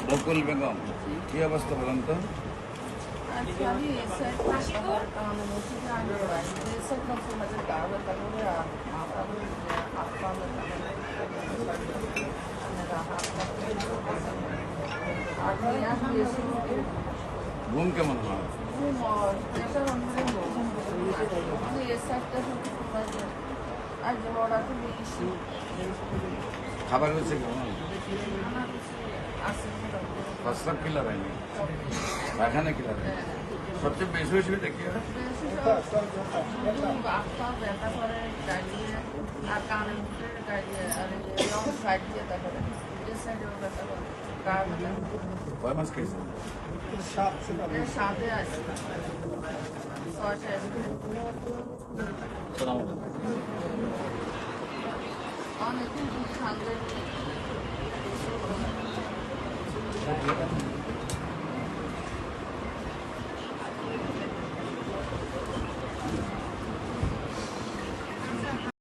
বকুল বেগম, কি অবস্থা বলেন তো? ঘুম কেমন হয়? খাবার হয়েছে কেমন? প্রস্রাব কি লাগায়নি, পায়খানা কি লাগায়? সবচেয়ে বেশি হয়েছে দেখি কয় মাস খেয়েছে? অনেক ঠান্ডা